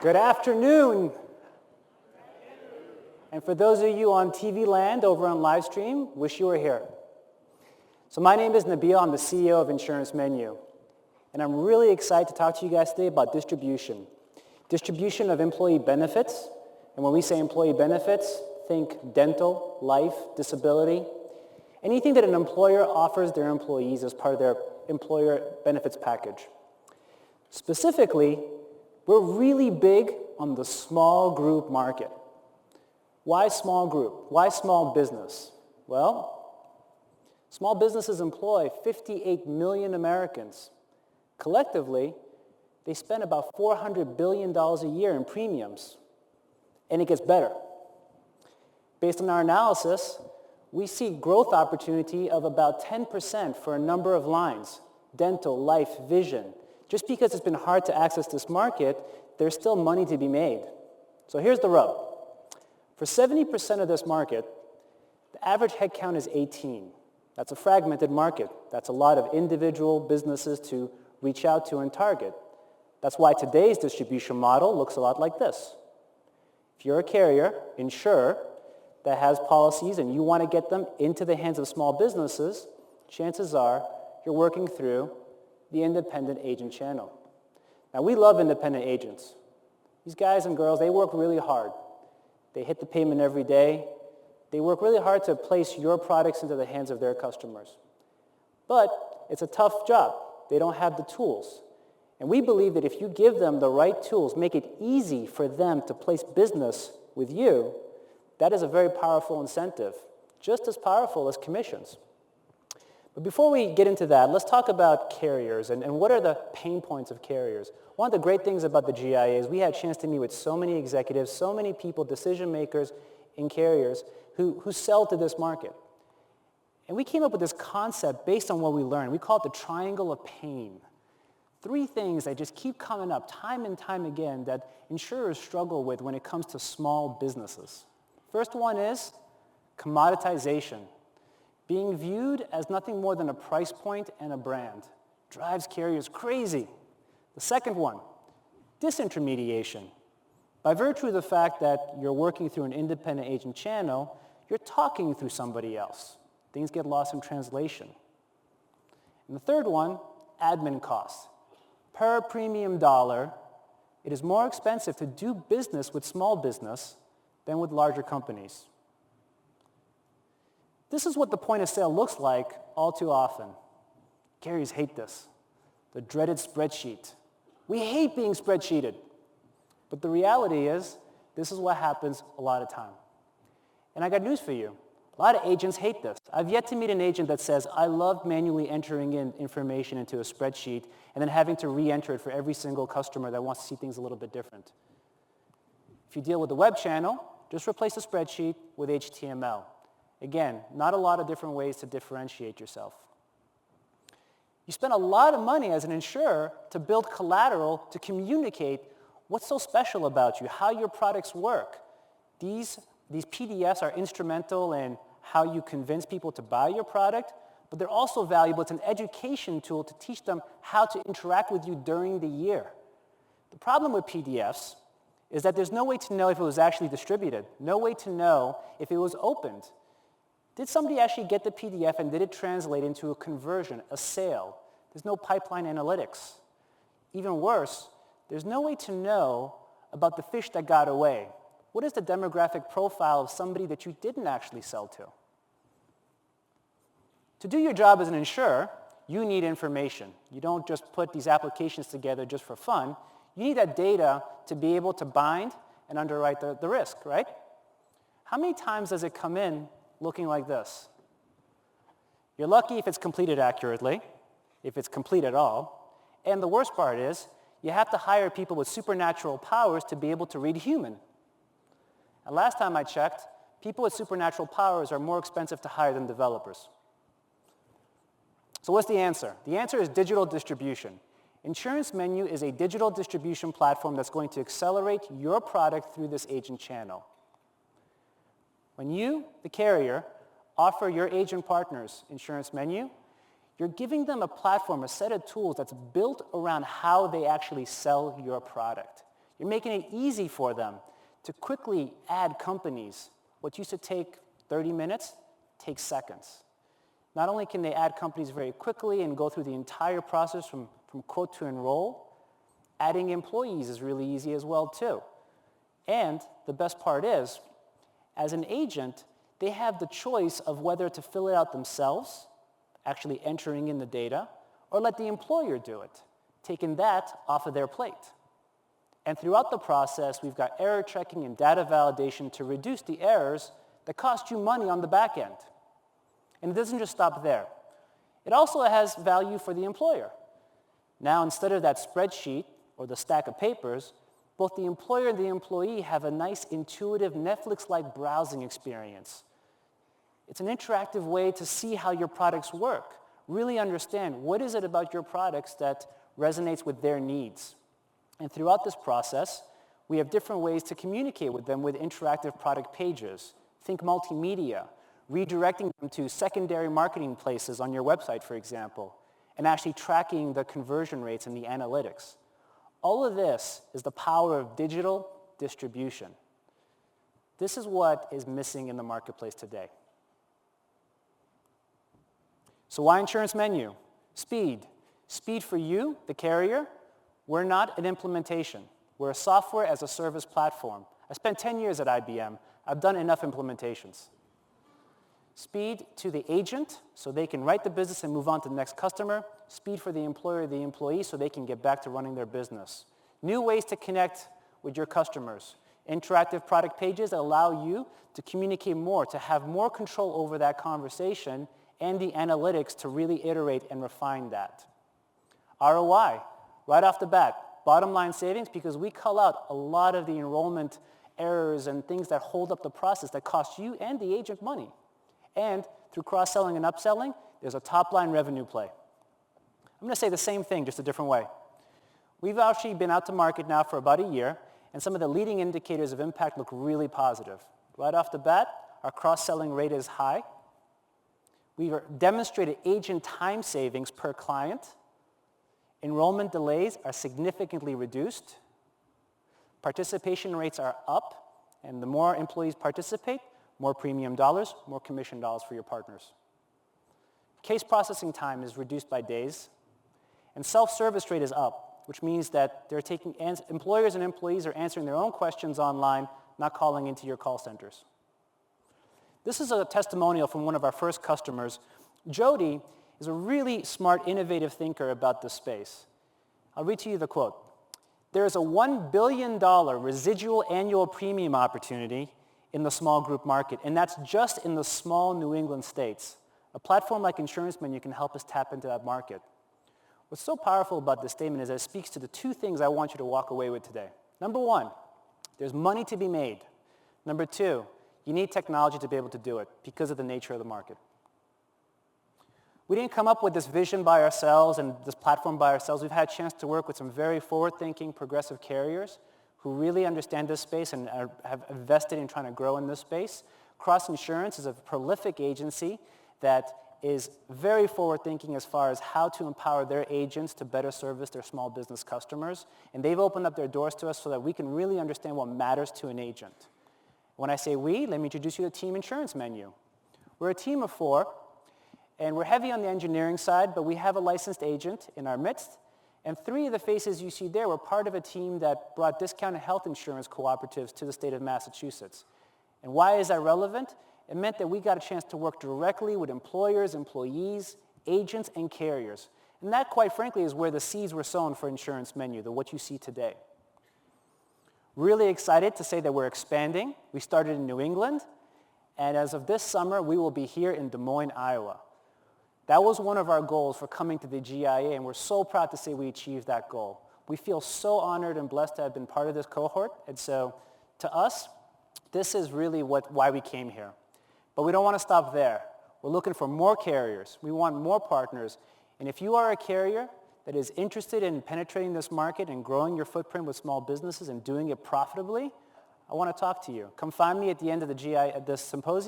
Good afternoon. And for those of you on TV land over on live stream, wish you were here. So my name is Nabil. I'm the CEO of InsuranceMenu. And I'm really excited to talk to you guys today about distribution. Distribution of employee benefits. And when we say employee benefits, think dental, life, disability, anything that an employer offers their employees as part of their employer benefits package. Specifically, we're really big on the small group market. Why small group? Why small business? Well, small businesses employ 58 million Americans. Collectively, they spend about $400 billion a year in premiums. And it gets better. Based on our analysis, we see growth opportunity of about 10% for a number of lines: dental, life, vision. Just because it's been hard to access this market, there's still money to be made. So here's the rub. For 70% of this market, the average headcount is 18. That's a fragmented market. That's a lot of individual businesses to reach out to and target. That's why today's distribution model looks a lot like this. If you're a carrier, insurer, that has policies and you want to get them into the hands of small businesses, chances are you're working through the independent agent channel. Now, we love independent agents. These guys and girls, they work really hard. They hit the pavement every day. They work really hard to place your products into the hands of their customers. But it's a tough job. They don't have the tools. And we believe that if you give them the right tools, make it easy for them to place business with you, that is a very powerful incentive, just as powerful as commissions. But before we get into that, let's talk about carriers and what are the pain points of carriers. One of the great things about the GIA is we had a chance to meet with so many executives, so many people, decision makers in carriers who sell to this market. And we came up with this concept based on what we learned. We call it the triangle of pain. 3 things that just keep coming up time and time again that insurers struggle with when it comes to small businesses. First one is commoditization. Being viewed as nothing more than a price point and a brand drives carriers crazy. The second one, disintermediation. By virtue of the fact that you're working through an independent agent channel, you're talking through somebody else. Things get lost in translation. And the third one, admin costs. Per premium dollar, it is more expensive to do business with small business than with larger companies. This is what the point of sale looks like all too often. Carriers hate this, the dreaded spreadsheet. We hate being spreadsheeted. But the reality is, this is what happens a lot of time. And I got news for you. A lot of agents hate this. I've yet to meet an agent that says, I love manually entering in information into a spreadsheet and then having to re-enter it for every single customer that wants to see things a little bit different. If you deal with the web channel, just replace the spreadsheet with HTML. Again, not a lot of different ways to differentiate yourself. You spend a lot of money as an insurer to build collateral to communicate what's so special about you, how your products work. These PDFs are instrumental in how you convince people to buy your product, but they're also valuable. It's an education tool to teach them how to interact with you during the year. The problem with PDFs is that there's no way to know if it was actually distributed, no way to know if it was opened. Did somebody actually get the PDF and did it translate into a conversion, a sale? There's no pipeline analytics. Even worse, there's no way to know about the fish that got away. What is the demographic profile of somebody that you didn't actually sell to? To do your job as an insurer, you need information. You don't just put these applications together just for fun. You need that data to be able to bind and underwrite the risk, right? How many times does it come in looking like this? You're lucky if it's completed accurately, if it's complete at all. And the worst part is, you have to hire people with supernatural powers to be able to read human. And last time I checked, people with supernatural powers are more expensive to hire than developers. So what's the answer? The answer is digital distribution. InsuranceMenu is a digital distribution platform that's going to accelerate your product through this agent channel. When you, the carrier, offer your agent partners InsuranceMenu, you're giving them a platform, a set of tools that's built around how they actually sell your product. You're making it easy for them to quickly add companies. What used to take 30 minutes takes seconds. Not only can they add companies very quickly and go through the entire process from quote to enroll, adding employees is really easy as well too. And the best part is, as an agent, they have the choice of whether to fill it out themselves, actually entering in the data, or let the employer do it, taking that off of their plate. And throughout the process, we've got error checking and data validation to reduce the errors that cost you money on the back end. And it doesn't just stop there. It also has value for the employer. Now, instead of that spreadsheet or the stack of papers, both the employer and the employee have a nice, intuitive, Netflix-like browsing experience. It's an interactive way to see how your products work, really understand what is it about your products that resonates with their needs. And throughout this process, we have different ways to communicate with them with interactive product pages. Think multimedia, redirecting them to secondary marketing places on your website, for example, and actually tracking the conversion rates and the analytics. All of this is the power of digital distribution. This is what is missing in the marketplace today. So why InsuranceMenu? Speed. Speed for you, the carrier. We're not an implementation. We're a software as a service platform. I spent 10 years at IBM. I've done enough implementations. Speed to the agent, so they can write the business and move on to the next customer. Speed for the employer, the employee, so they can get back to running their business. New ways to connect with your customers. Interactive product pages that allow you to communicate more, to have more control over that conversation, and the analytics to really iterate and refine that. ROI, right off the bat, bottom line savings, because we cull out a lot of the enrollment errors and things that hold up the process that cost you and the agent money. And through cross-selling and upselling, there's a top-line revenue play. I'm going to say the same thing, just a different way. We've actually been out to market now for about a year, and some of the leading indicators of impact look really positive. Right off the bat, our cross-selling rate is high. We've demonstrated agent time savings per client. Enrollment delays are significantly reduced. Participation rates are up, and the more employees participate, more premium dollars, more commission dollars for your partners. Case processing time is reduced by days, and self-service rate is up, which means that employers and employees are answering their own questions online, not calling into your call centers. This is a testimonial from one of our first customers. Jody is a really smart, innovative thinker about this space. I'll read to you the quote. There is a $1 billion residual annual premium opportunity in the small group market, and that's just in the small New England states. A platform like InsuranceMenu can help us tap into that market. What's so powerful about this statement is that it speaks to the two things I want you to walk away with today. Number one, there's money to be made. Number two, you need technology to be able to do it because of the nature of the market. We didn't come up with this vision by ourselves and this platform by ourselves. We've had a chance to work with some very forward-thinking, progressive carriers who really understand this space and have invested in trying to grow in this space. Cross Insurance is a prolific agency that is very forward-thinking as far as how to empower their agents to better service their small business customers. And they've opened up their doors to us so that we can really understand what matters to an agent. When I say we, let me introduce you to Team InsuranceMenu. We're a team of 4, and we're heavy on the engineering side, but we have a licensed agent in our midst. And 3 of the faces you see there were part of a team that brought discounted health insurance cooperatives to the state of Massachusetts. And why is that relevant? It meant that we got a chance to work directly with employers, employees, agents, and carriers. And that, quite frankly, is where the seeds were sown for InsuranceMenu, what you see today. Really excited to say that we're expanding. We started in New England, and as of this summer, we will be here in Des Moines, Iowa. That was one of our goals for coming to the GIA, and we're so proud to say we achieved that goal. We feel so honored and blessed to have been part of this cohort, and so to us, this is really why we came here. But we don't want to stop there. We're looking for more carriers. We want more partners, and if you are a carrier that is interested in penetrating this market and growing your footprint with small businesses and doing it profitably, I want to talk to you. Come find me at the end of the symposium.